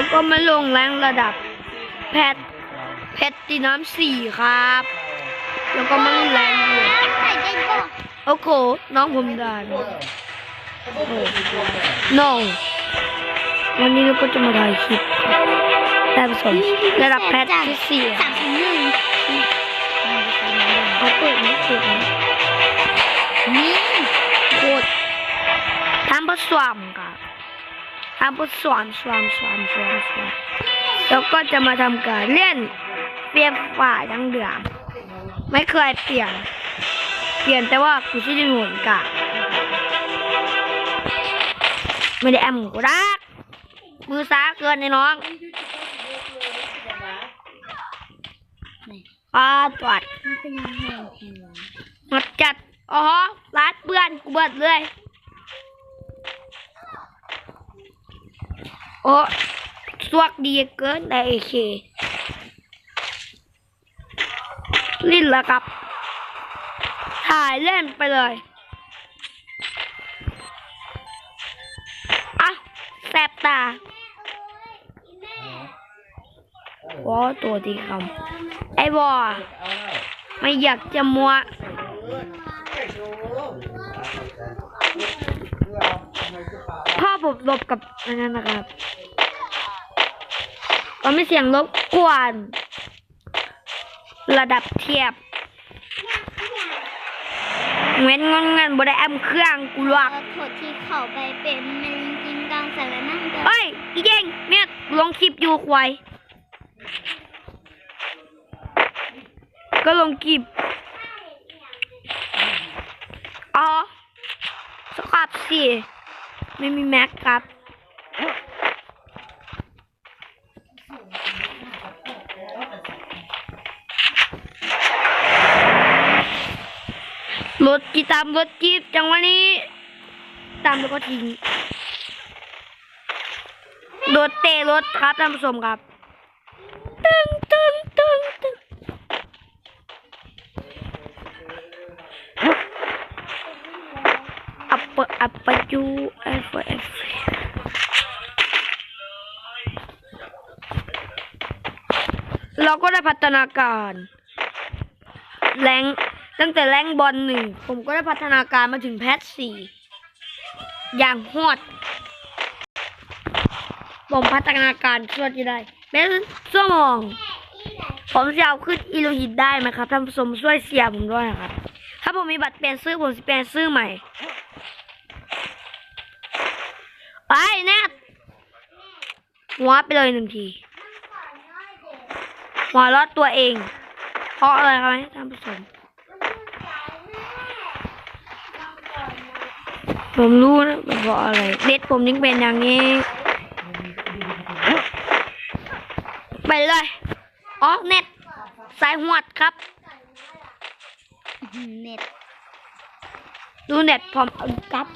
แล้วก็มาลงแรงระดับแพทตินัม4ครับแล้วก็มาแรงอยู่โอ้โหน้องผมด่าโอ้โห no วันนี้เราก็จะมาถ่ายคลิปแต่ผสมระดับแพทที่4เขาเปิดไม่สุดนี่โคตรทำผสมครับทำผสมแล้วก็จะมาทำการเล่นเปลี่ยนฝ่ายทั้งเดือมไม่เคยเปลี่ยนแต่ว่ากูชื่อหนุนกะไม่ได้แอมกูรักมือซ้าเกินในน้องตรวจมาจัดรัดเปื้อนกูเบิดเลยโอ้สวกดีเกินได้เคลิ้นละครับถ่ายเล่นไปเลยแสบตาตัวที่คำไอ้บอไม่อยากจะมัวพ่อผมลบกับอันนั้นนะครับก็ไม่เสียงรบกวนระดับเทียบเว้นงานบริแอมเครื่องกูหลักถดที่เข้าไปเป็นมันจริงกลางสารนั่งเอ้ยอีเจงเนี่ยลงคลิปอยู่ควายก็ลงคลิปสครับสิไม่มีแม็กครับรถกีตามรถจี๊บจังวันนี้ตามแล้วก็ทิ้งรถเตะรถครับท่านผู้ชมครับตึ้งอัปจูเอฟเราก็ได้พัฒนาการแรงตั้งแต่แรงบอล1ผมก็ได้พัฒนาการมาถึงแพท4อย่างฮอดผมพัฒนาการช่วยได้เป็นสมองผมจะเอาขึ้นอีโลหิตได้ไหมครับท่านผู้ชมช่วยเสียผมด้วยนะครับถ้าผมมีบัตรเปลี่ยนซื้อผมจะเปลี่ยนซื้อใหม่ไปแนทหัวไปเลย1 ทีหัวรอดตัวเองเพราะอะไรครับท่านผู้ชมผมรู้นะเพราะอะไรเด็ดผมยังเป็นอย่างนี้ไปเลยเน็ตสายหวดครับเน็ตดูเน็ตผมกับ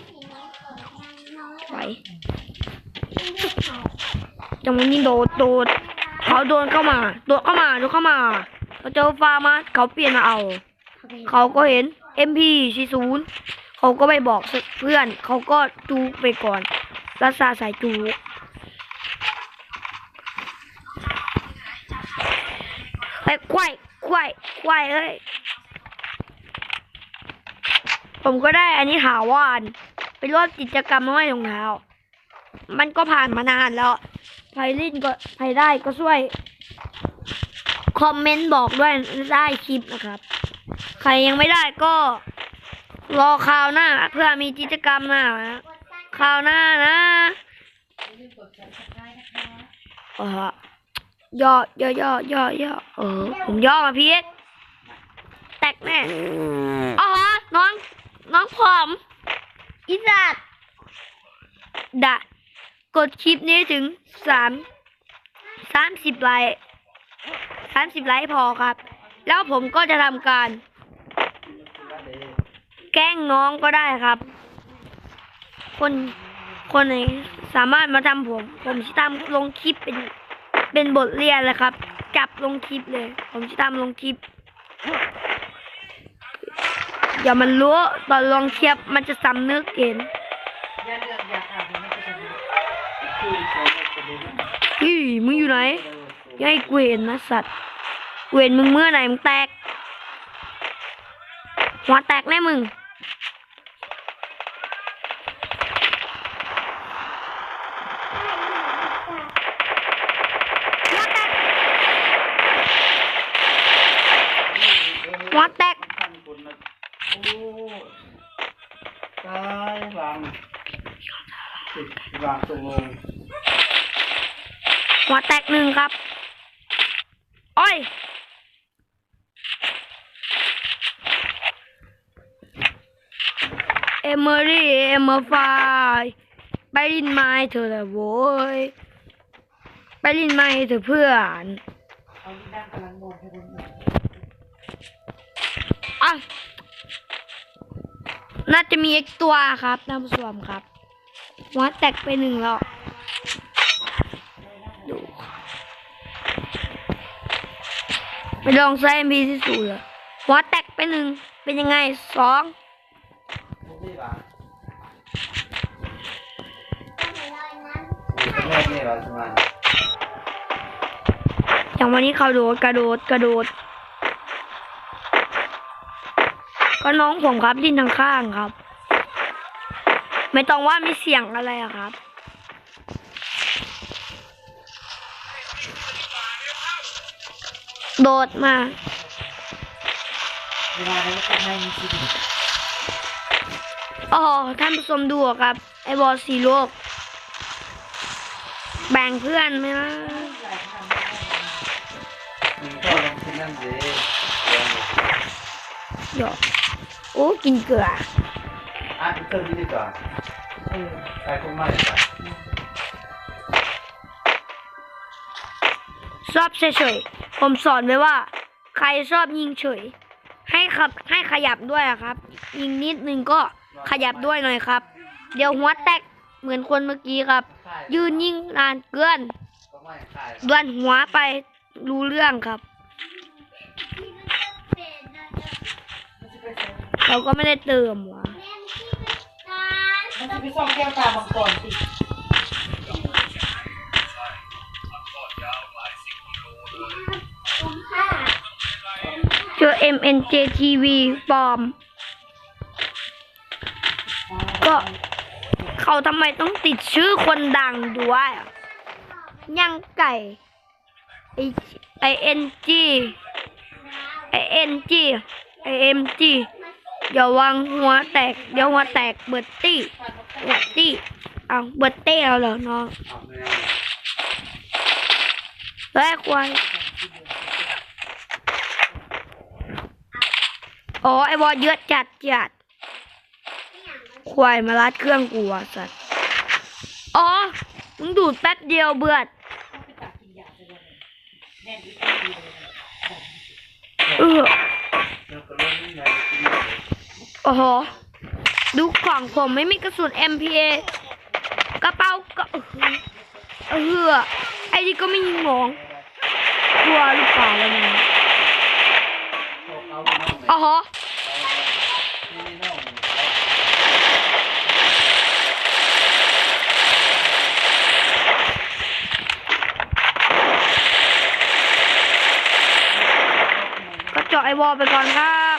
ไปจังหวะนี้โดดเขาโดนเข้ามาเขาเจอฟาร์มาเขาเปลี่ยนมาเอาเขาก็เห็น MP40เขาก็ไปบอกเพื่อนเขาก็จูไปก่อนรักษาสายจูไอ้ควายเอ้ยผมก็ได้อันนี้หาวานไปร่วมกิจกรรมน้อยรองเท้ามันก็ผ่านมานานแล้วใครเล่นก็ใครได้ก็ช่วยคอมเมนต์บอกด้วยได้คลิปนะครับใครยังไม่ได้ก็รอคราวหน้าเพื่อมีกิจกรรมหน้าคราวหน้านะย่อผมย่อมาพีกแตกแน่น้องผอมอีสัตว์กดคลิปนี้ถึง30 ไลค์พอครับแล้วผมก็จะทำการแกล้งน้องก็ได้ครับคนไหนสามารถมาทำผมจะทำลงคลิปเป็นบทเรียนเลยครับจับลงคลิปเลยผมจะทำลงคลิปอย่ามันรู้ตอนลงคลิปมันจะสำนึกเห็น เฮ้ยมึงอยู่ไหนอยังให้กูเห็นนะสัตว์กูเห็นมึงเมื่อไหร่มึงแตกหัวแตกแน่มึงหัวแตก โอ้ตายหลังติดหลังตรงลง หัวแตกหนึ่งครับอ้อยเอเมอรี่เอเมอร์ไฟไปลินไม้เธอละโว้ยไปลินไม้เธอเพื่อนอ่ะน่าจะมีอีกตัวครับท่านผู้ชมครับหัวแตกไปหนึ่งแล้วดูไปลองใช้ MP ที่สูเลยหัวแตกไปหนึ่งเป็นยังไงสอง นี่หลังแม่นี่หลังสมัย อย่างวันนี้เขากระโดดก็น้องผมครับดิ้นทางข้างครับ ไม่ต้องว่ามีเสียงอะไรอะครับโดดมาอ๋อท่านผู้ชมดูอะครับไอ้บอลสีโลกแบ่งเพื่อนไหมนะ มึงก็ลงที่นั่นสิ เดี๋ยวโอ้กินเกลือ อ่ะเติมดีกว่าไปคงไม่ดีกว่า ชอบเฉยๆผมสอนไว้ว่า ใครชอบยิงเฉยให้ขยับด้วยอะครับ ยิงนิดนึงก็ขยับด้วยหน่อยครับ เดี๋ยวหัวแตกเหมือนคนเมื่อกี้ครับ ยืนยิงนานเกิน ก็ไม่ขาย ดวนหัวไปรู้เรื่องครับ เราก็ไม่ได้เติมหัว มันจะไปส่องแก้วตามังกรสิ เจอ MNJTV ปลอม ก็เขาทำไมต้องติดชื่อคนดังด้วยอะยังไก่ING IMG เดี๋ยววางหัวแตกเบิร์ตตี้เอาเบิร์ตตี้เอาเหรอน้อง เอาแม่ แรกไว้อ๋อไอ้บอลเยอะจัดควายมาลัดเครื่องกูอ่ะสัตว์อ๋อมึงดูดแป๊บเดียวเบื่อเออ เดี๋ยวก็ลงนี่ไงกิน โอ้โหดูของผมไม่มีกระสุน MPA กระเป๋าก็เออไอ้นี่ก็ไม่ยิงหมองกลัวหรือเปล่าล่ะมึง เอาน้อง อ๋อ นี่น้อง ก็เจาะไอ้วอลไปก่อนครับ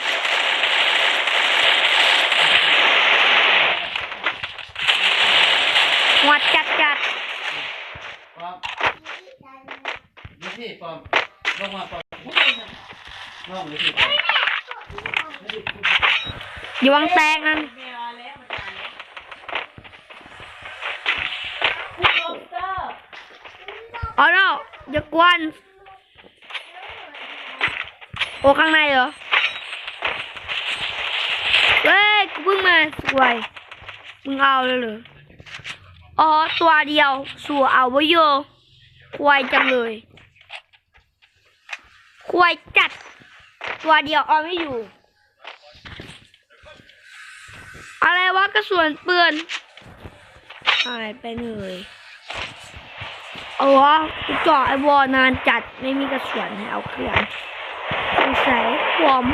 หัวจัด ปอมนี่สิปอมลงมาปอมน้องนี่สิปอม อย่าวางแตงนั่นอ๋อเนาะอย่ากวนโอ้ข้างในเหรอเฮ้ยกูเพิ่งมาสวยมึงเอาเลยเหรออ๋อตัวเดียวสัวเอาไว้โยควายจังเลยควายจัดตัวเดียวเอาไม่อยู่ อะไรวะกระสุนปืนหายไปเลยเอาวะกูเจาะไอ้วอนานจัดไม่มีกระสุนให้เอาเครื่องใส่ผม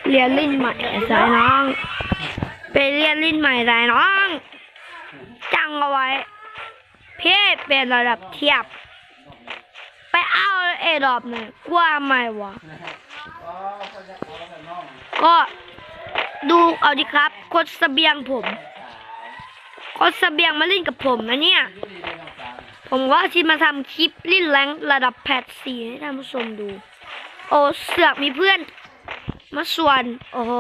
เรียนลิ้นใหม่สายน้องไปเรียนลิ้นใหม่สายน้อง จังเอาไว้พี่เป็นระดับเทียบ ไปเอารอบหนึ่งกลัวไหมวะ อ๋อเขาจะเอาแล้วน้อง ก็ดูเอาดิครับกดเสบียงผมกดเสบียงมาเล่นกับผมนะเนี่ย อยู่ดีเลยน้องสาว ผมว่าที่มาทำคลิปลิ้นแรงระดับแพท4ให้ท่านผู้ชมดู โอ้เสือกมีเพื่อนมาส่วน โอ้โห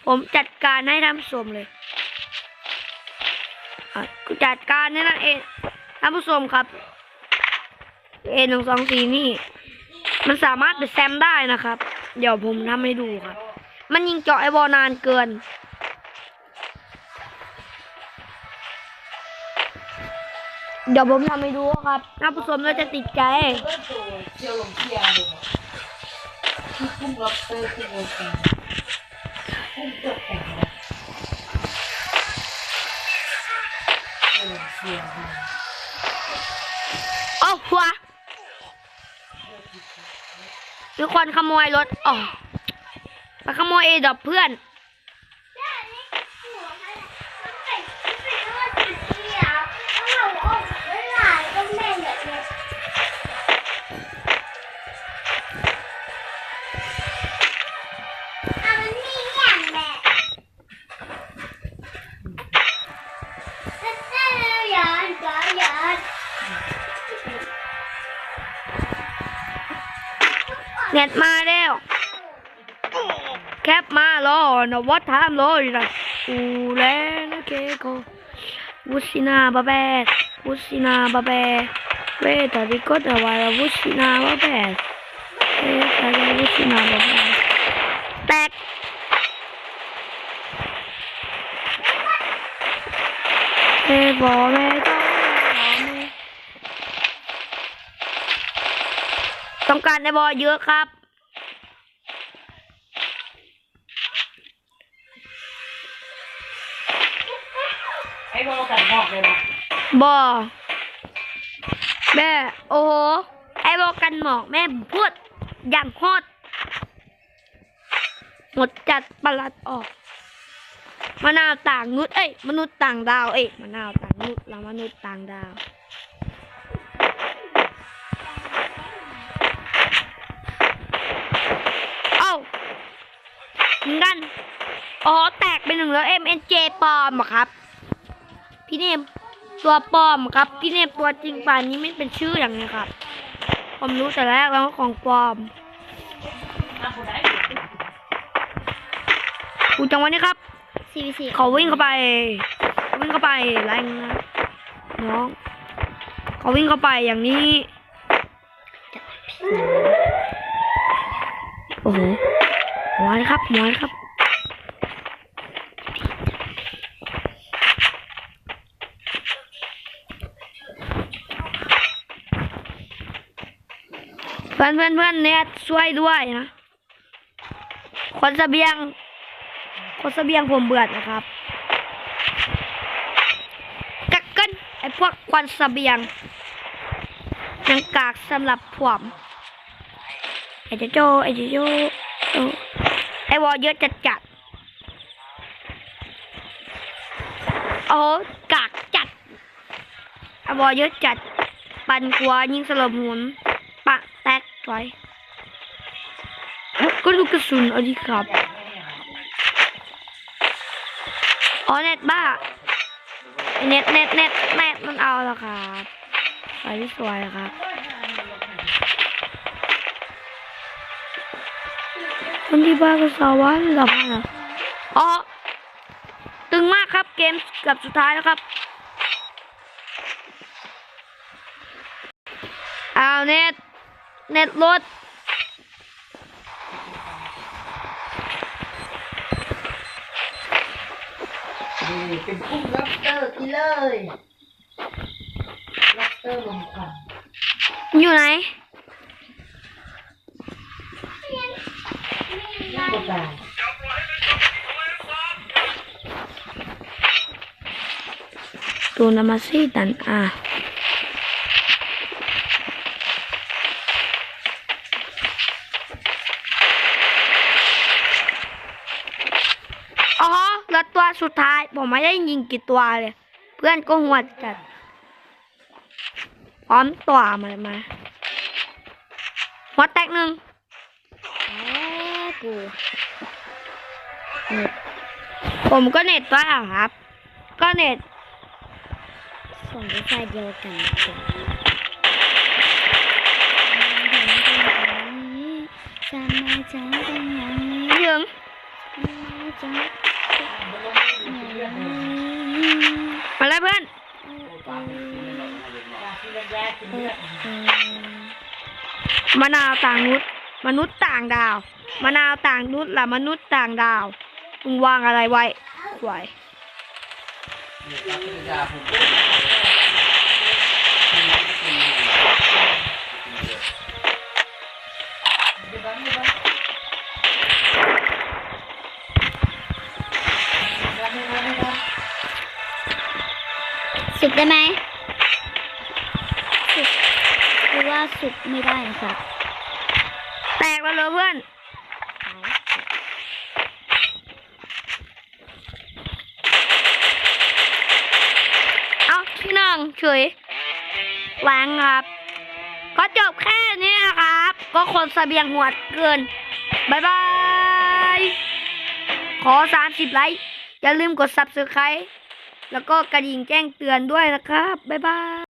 ผมจัดการให้ท่านผู้ชมเลยจัดการนี่นะท่านผู้ชมครับ124นี่ มันสามารถไปแซมได้นะครับ เดี๋ยวผมทำให้ดูครับ มันยิงเจาะไอ้บอลนานเกิน เดี๋ยวผมทำให้ดูครับท่านผู้ชมเราจะติดใจ เริ่มตัวเชียวลงเชียร์เลยที่กุ้งล็อบสเตอร์ที่โรตีกุ้งเกือบแข็งนะเชียร์ดี โอ้หัวมีคนขโมยรถอ๋อไปขโมยดอกเพื่อน เน็ตมาแล้วแคปมารอนะวัดทามรออยู่นะอูแลนะเคโกวุสินาบาแบวุสินาบาแบเวตาริโกตาวาวุสินาบาแบเวตาริวุสินาบาแบแตกเฮ้บอแม่ต้องการในบอเยอะครับ ไอ้บอลกันนอกเลยนะ บอแม่โอ้โหไอ้บอกกันหมอกแม่พูดอย่างโคตรหมดจัดประหลัดออกมะนาวต่างนุษย์มนุษย์ต่างดาวมะนาวต่างนุษย์แล้วมนุษย์ต่างดาวเอ้าเหมือนกันอ๋อแตกไปหนึ่งแล้ว MNJ ปลอมเหรอครับพี่เนมตัวปลอมครับพี่เนมตัวจริงป่านนี้ไม่เป็นชื่ออย่างนี้ครับผมรู้แต่แรกแล้วว่าของปลอมกูจังหวะนี้ครับ CVC เขาวิ่งเข้าไปแรงนะน้องเขาวิ่งเข้าไปอย่างนี้โอ้โหหมอนครับเพื่อนเน็ตช่วยด้วยนะคนเสบียงผมเบื่อนะครับกักกันไอพวกควันเสบียงยังกากสำหรับผมไอเจโจไอวอเยอะจัดโอ้กากจัดไอวอเยอะจัดปันกลัวยิงสลบหุ่นปะแตกถอยก็ลูกกระสุนเอาดีครับอ๋อเน็ตบ้าเน็ตมันเอาแล้วครับสวยที่สวยครับคนที่บ้าก็สาวะหลับนะอ๋อตึงมากครับเกมเกือบสุดท้ายแล้วครับเอาเน็ตรถนี่เป็นกุ้งล็อบสเตอร์กินเลยล็อบสเตอร์ลมควัน อยู่ไหน น่าจะตาย ตัวนามาซี่ตันอ๋อแล้วตัวสุดท้ายผมไม่ได้ยิงกี่ตัวเลย พื่อนก็หัวจัด พร้อมตัวมาหัวแตกหนึ่ง กู ผมก็เน็ตตัวครับ ก็เน็ต ส่งไปไฟเดียวกันจะมาจ้าเป็นอย่างนี้ ถึง มาจ้า มาเลยเพื่อน มะนาวต่างนุษย์มนุษย์ต่างดาว มะนาวต่างนุษย์ล่ะมนุษย์ต่างดาวมึงวางอะไรไว้ไว้ นี่ครับภรรยาผม สุกได้ไหมสุกหรือว่าสุกไม่ได้นะครับ แตกแล้วเหรอเพื่อน เอาที่หนึ่งเฉยวางครับ ก็จบแค่นี้นะครับ ก็คนเสบียงหัวเกินบายบาย ขอ30 ไลค์ อย่าลืมกด Subscribe แล้วก็กระดิ่งแจ้งเตือนด้วยนะครับ บ๊ายบาย